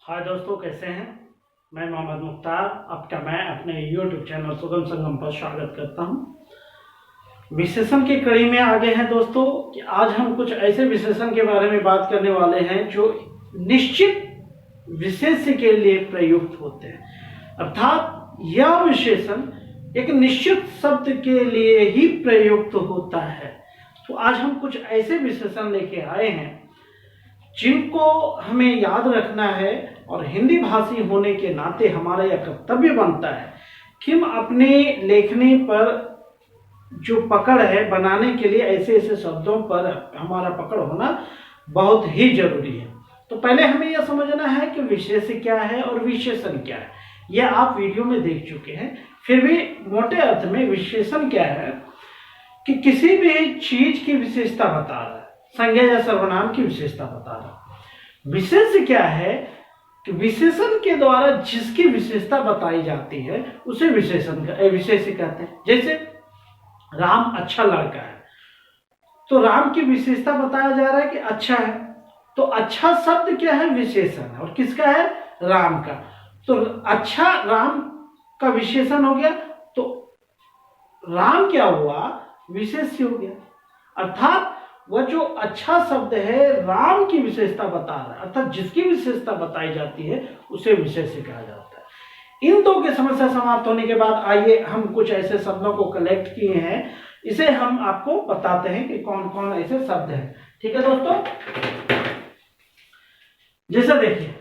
हाय दोस्तों, कैसे हैं। मैं मोहम्मद मुख्तार आपका मैं अपने YouTube चैनल सुगम संगम पर स्वागत करता हूं। विशेषण की कड़ी में आगे हैं दोस्तों कि आज हम कुछ ऐसे विशेषण के बारे में बात करने वाले हैं जो निश्चित विशेष्य के लिए प्रयुक्त होते हैं, अर्थात यह विशेषण एक निश्चित शब्द के लिए ही प्रयुक्त होता है। तो आज हम कुछ ऐसे विशेषण लेके आए हैं जिनको हमें याद रखना है और हिंदी भाषी होने के नाते हमारा यह कर्तव्य बनता है कि हम अपने लेखनी पर जो पकड़ है बनाने के लिए ऐसे ऐसे शब्दों पर हमारा पकड़ होना बहुत ही जरूरी है। तो पहले हमें यह समझना है कि विशेष्य क्या है और विशेषण क्या है। यह आप वीडियो में देख चुके हैं, फिर भी मोटे अर्थ में विशेषण क्या है कि किसी भी चीज की विशेषता बता रहा है, संज्ञा या सर्वनाम की विशेषता बता रहा है। विशेष्य क्या है कि विशेषण के द्वारा जिसकी विशेषता बताई जाती है उसे विशेष्य कहते हैं। जैसे राम अच्छा लड़का है, तो राम की विशेषता बताया जा रहा है कि अच्छा है, तो अच्छा शब्द क्या है, विशेषण है। और किसका है, राम का। तो अच्छा राम का विशेषण हो गया, तो राम क्या हुआ, विशेष्य हो गया। अर्थात वह जो अच्छा शब्द है राम की विशेषता बता रहा है, अर्थात जिसकी विशेषता बताई जाती है उसे विशेष्य कहा जाता है। इन दो की समस्या समाप्त होने के बाद आइए हम कुछ ऐसे शब्दों को कलेक्ट किए हैं, इसे हम आपको बताते हैं कि कौन कौन ऐसे शब्द हैं। ठीक है दोस्तों, जैसे देखिए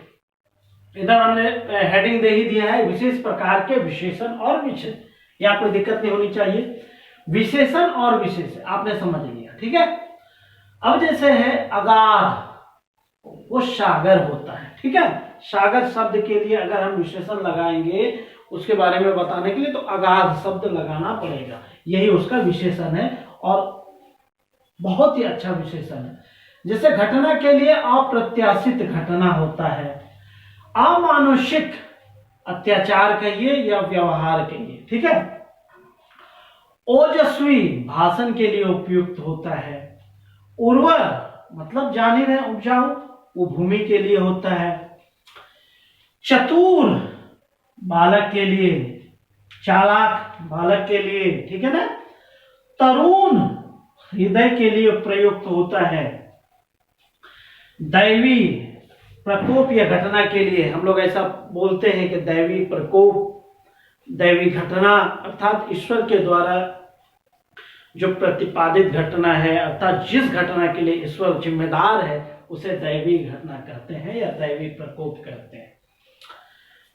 इधर हमने हेडिंग दे ही दिया है, विशेष प्रकार के विशेषण और विशेषण। यहाँ कोई दिक्कत नहीं होनी चाहिए। विशेषण और विशेषण आपने समझ लिया, ठीक है। अब जैसे है अगाध, वो सागर होता है, ठीक है। सागर शब्द के लिए अगर हम विशेषण लगाएंगे उसके बारे में बताने के लिए तो अगाध शब्द लगाना पड़ेगा, यही उसका विशेषण है और बहुत ही अच्छा विशेषण है। जैसे घटना के लिए अप्रत्याशित घटना होता है, अमानुषिक अत्याचार कहिए या व्यवहार कहिए, ठीक है। ओजस्वी भाषण के लिए उपयुक्त होता है। उर्वर मतलब जाने रहे उपजाऊ, वो भूमि के लिए होता है। चतुर बालक के लिए, चालाक बालक के लिए, ठीक है ना। तरुण हृदय के लिए प्रयुक्त होता है। दैवी प्रकोप या घटना के लिए हम लोग ऐसा बोलते हैं कि दैवी प्रकोप, दैवी घटना अर्थात ईश्वर के द्वारा जो प्रतिपादित घटना है, अर्थात जिस घटना के लिए ईश्वर जिम्मेदार है उसे दैवी घटना कहते हैं या दैवी प्रकोप कहते हैं।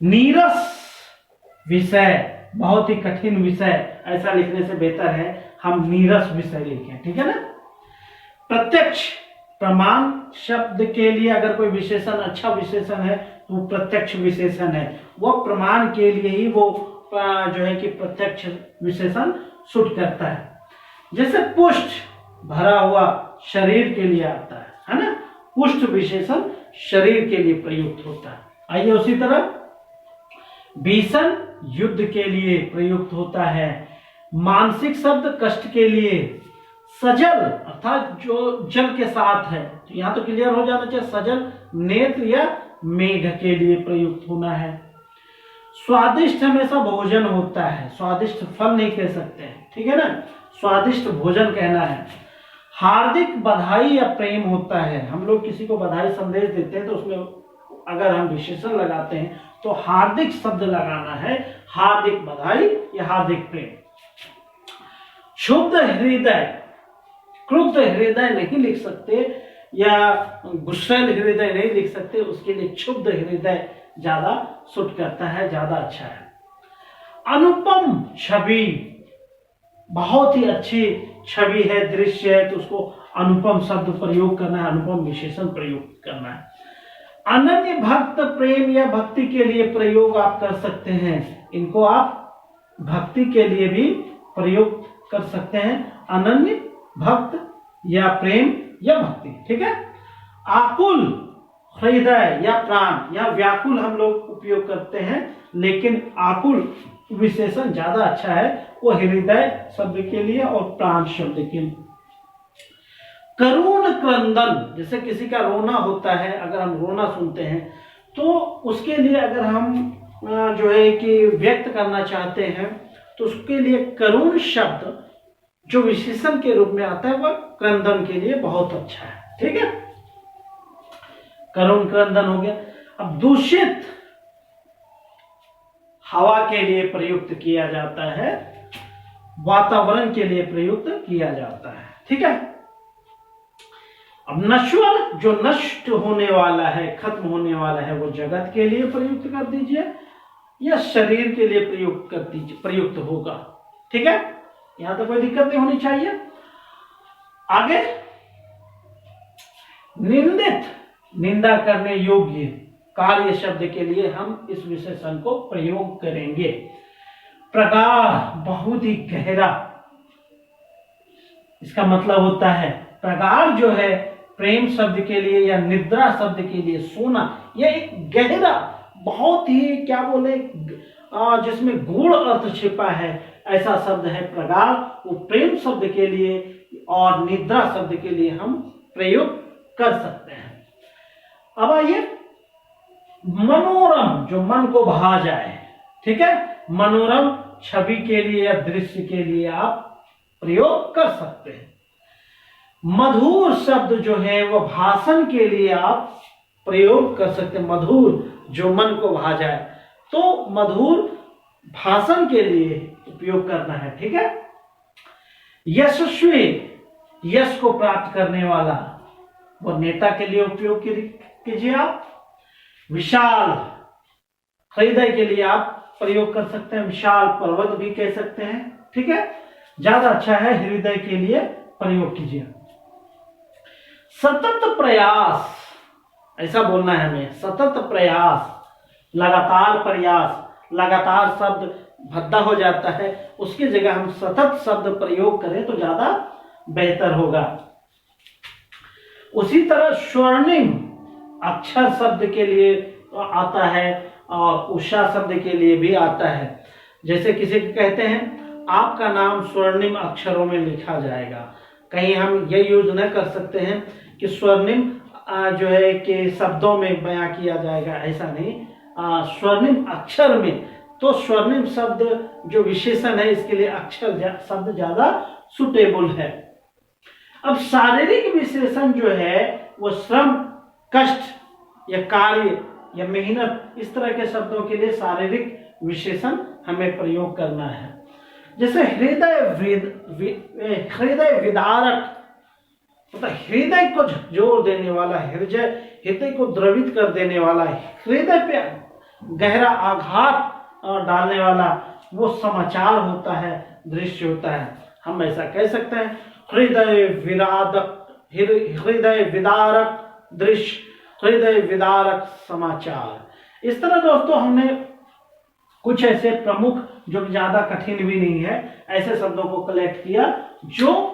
नीरस विषय, बहुत ही कठिन विषय, ऐसा लिखने से बेहतर है हम नीरस विषय लिखें, ठीक है ना। प्रत्यक्ष प्रमाण शब्द के लिए अगर कोई विशेषण अच्छा विशेषण है तो वो प्रत्यक्ष विशेषण है, वो प्रमाण के लिए ही वो जो है कि प्रत्यक्ष विशेषण सूट करता है। जैसे पुष्ट भरा हुआ शरीर के लिए आता है ना, पुष्ट विशेषण शरीर के लिए प्रयुक्त होता है। आइए उसी तरह भीषण युद्ध के लिए प्रयुक्त होता है। मानसिक शब्द कष्ट के लिए। सजल अर्थात जो जल के साथ है, तो यहां तो क्लियर हो जाना चाहिए, सजल नेत्र या मेघ के लिए प्रयुक्त होना है। स्वादिष्ट हमेशा भोजन होता है, स्वादिष्ट फल नहीं कह सकते हैं, ठीक है ना, स्वादिष्ट भोजन कहना है। हार्दिक बधाई या प्रेम होता है, हम लोग किसी को बधाई संदेश देते हैं तो उसमें अगर हम विशेषण लगाते हैं तो हार्दिक शब्द लगाना है, हार्दिक बधाई या हार्दिक प्रेम। क्षुब्ध हृदय, क्रुद्ध हृदय नहीं लिख सकते या गुस्सैल हृदय नहीं लिख सकते, उसके लिए क्षुब्ध हृदय ज्यादा सूट करता है, ज्यादा अच्छा है। अनुपम छवि, बहुत ही अच्छी छवि है, दृश्य है, तो उसको अनुपम शब्द प्रयोग करना है, अनुपम विशेषण प्रयोग करना है। अनन्य भक्त प्रेम या भक्ति के लिए प्रयोग आप कर सकते हैं, इनको आप भक्ति के लिए भी प्रयोग कर सकते हैं, अनन्य भक्त या प्रेम या भक्ति, ठीक है। आकुल हृदय या प्राण या व्याकुल हम लोग उपयोग करते हैं, लेकिन आकुल विशेषण ज्यादा अच्छा है, वो हृदय शब्द के लिए और प्राण शब्द के लिए। करुण क्रंदन, जैसे किसी का रोना होता है, अगर हम रोना सुनते हैं तो उसके लिए अगर हम जो है कि व्यक्त करना चाहते हैं तो उसके लिए करुण शब्द जो विशेषण के रूप में आता है वह क्रंदन के लिए बहुत अच्छा है। ठीक है, करुण क्रंदन हो गया। अब दूषित हवा के लिए प्रयुक्त किया जाता है, वातावरण के लिए प्रयुक्त किया जाता है। ठीक है, अब नश्वर जो नष्ट होने वाला है, खत्म होने वाला है, वो जगत के लिए प्रयुक्त कर दीजिए या शरीर के लिए प्रयुक्त कर दीजिए, प्रयुक्त होगा। ठीक है, यहां तक कोई दिक्कत नहीं होनी चाहिए। आगे निंदित, निंदा करने योग्य कार्य शब्द के लिए हम इस विशेषण को प्रयोग करेंगे। प्रगाढ़ बहुत ही गहरा, इसका मतलब होता है प्रगाढ़ जो है प्रेम शब्द के लिए या निद्रा शब्द के लिए सोना, यह एक गहरा बहुत ही क्या बोले जिसमें गूढ़ अर्थ छिपा है, ऐसा शब्द है प्रगाढ़। वो प्रेम शब्द के लिए और निद्रा शब्द के लिए हम प्रयोग कर सकते हैं। अब आइए मनोरम जो मन को भा जाए। ठीक है, मनोरम छवि के लिए या दृश्य के लिए आप प्रयोग कर सकते हैं। मधुर शब्द जो है वो भाषण के लिए आप प्रयोग कर सकते हैं। मधुर जो मन को भा जाए, तो मधुर भाषण के लिए उपयोग करना है। ठीक है, यशस्वी यश को प्राप्त करने वाला, वो नेता के लिए उपयोग कीजिए आप। विशाल हृदय के लिए आप प्रयोग कर सकते हैं, विशाल पर्वत भी कह सकते हैं। ठीक है, ज्यादा अच्छा है हृदय के लिए प्रयोग कीजिए। सतत प्रयास, ऐसा बोलना है हमें, सतत प्रयास, लगातार प्रयास। लगातार शब्द भद्दा हो जाता है, उसकी जगह हम सतत शब्द प्रयोग करें तो ज्यादा बेहतर होगा। उसी तरह स्वर्णिम अक्षर शब्द के लिए आता है और उषा शब्द के लिए भी आता है। जैसे किसी को कहते हैं आपका नाम स्वर्णिम अक्षरों में लिखा जाएगा, कहीं हम ये यूज न कर सकते हैं कि स्वर्णिम जो है कि शब्दों में बयां किया जाएगा, ऐसा नहीं, स्वर्णिम अक्षर में। तो स्वर्णिम शब्द जो विशेषण है इसके लिए अक्षर शब्द ज्यादा सुटेबल है। अब शारीरिक विशेषण जो है वो श्रम, कष्ट या कार्य या मेहनत, इस तरह के शब्दों के लिए शारीरिक विशेषण हमें प्रयोग करना है। जैसे हृदय विदारक, मतलब हृदय को जोर देने वाला, हृदय को द्रवित कर देने वाला, हृदय पे गहरा आघात डालने वाला वो समाचार होता है, दृश्य होता है। हम ऐसा कह सकते हैं हृदय विदारक दृश्य, हृदय विदारक समाचार। इस तरह दोस्तों हमने कुछ ऐसे प्रमुख, जो ज्यादा कठिन भी नहीं है, ऐसे शब्दों को कलेक्ट किया जो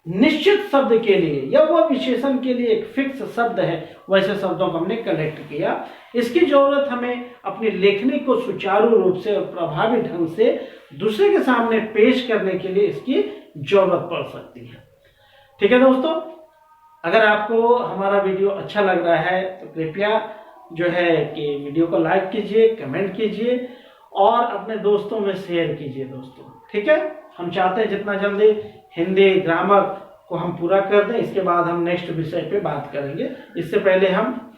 निश्चित शब्द के लिए या वह विशेषण के लिए एक फिक्स शब्द है, वैसे शब्दों को हमने कलेक्ट किया। इसकी जरूरत हमें अपनी लेखनी को सुचारू रूप से और प्रभावी ढंग से दूसरे के सामने पेश करने के लिए इसकी जरूरत पड़ सकती है। ठीक है दोस्तों, अगर आपको हमारा वीडियो अच्छा लग रहा है तो कृपया जो है कि वीडियो को लाइक कीजिए, कमेंट कीजिए और अपने दोस्तों में शेयर कीजिए दोस्तों। ठीक है, हम चाहते हैं जितना जल्दी हिंदी ग्रामर को हम पूरा कर दें, इसके बाद हम नेक्स्ट विषय पे बात करेंगे। इससे पहले हम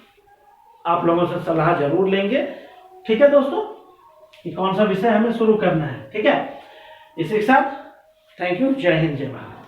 आप लोगों से सलाह जरूर लेंगे। ठीक है दोस्तों, कि कौन सा विषय हमें शुरू करना है। ठीक है, इसी के साथ थैंक यू, जय हिंद, जय भारत।